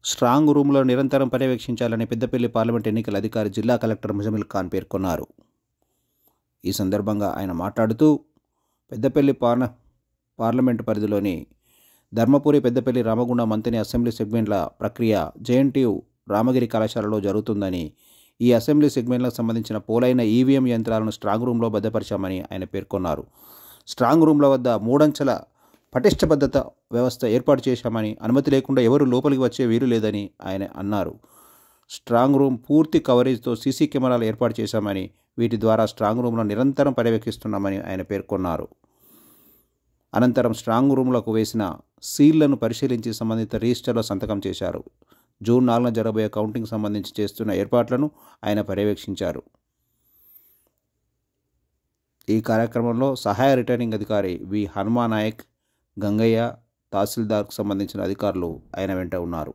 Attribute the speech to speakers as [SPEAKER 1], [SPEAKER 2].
[SPEAKER 1] Strong రూమ్లో నిరంతరం పర్యవేక్షించాలని Peddapalli parliament ఎన్నికల అధికారి జిల్లా కలెక్టర్ ముజమిల్ ఖాన్ పేర్కొన్నారు. ఈ సందర్భంగా ఆయన మాట్లాడుతూ పెద్దపల్లి పార్లమెంటు పరిధిలోని ధర్మపురి, పెద్దపల్లి, రామగుండం, మంతిని అసెంబ్లీ సెగ్మెంట్ల ప్రక్రియ జేఎన్టీయు రామగిరి కళాశాలలో జరుగుతుందని, ఈ అసెంబ్లీ సెగ్మెంట్లకు సంబంధించిన పోలైన ఈవీఎం యంత్రాలను స్ట్రాంగ్ రూమ్లో భద్రపరిచామని ఆయన పేర్కొన్నారు. స్ట్రాంగ్ రూమ్ల వద్ద మూడంచెల పటిష్ట భద్రత వ్యవస్థ ఏర్పాటు చేశామని, అనుమతి లేకుండా ఎవరు లోపలికి వచ్చే వీలు లేదని ఆయన అన్నారు. స్ట్రాంగ్ రూమ్ పూర్తి కవరేజ్తో సీసీ కెమెరాలు ఏర్పాటు చేశామని, వీటి ద్వారా స్ట్రాంగ్ రూమ్లో నిరంతరం పర్యవేక్షిస్తున్నామని ఆయన పేర్కొన్నారు. అనంతరం స్ట్రాంగ్ రూమ్లకు వేసిన సీళ్లను పరిశీలించి సంబంధిత రిజిస్టర్లో సంతకం చేశారు. జూన్ 4న జరగబోయే కౌంటింగ్ సంబంధించి చేస్తున్న ఏర్పాట్లను ఆయన పర్యవేక్షించారు. ఈ కార్యక్రమంలో సహాయ రిటర్నింగ్ అధికారి వి హనుమానాయక్, గంగయ్య, తహసీల్దార్కు సంబంధించిన అధికారులు ఆయన వెంట ఉన్నారు.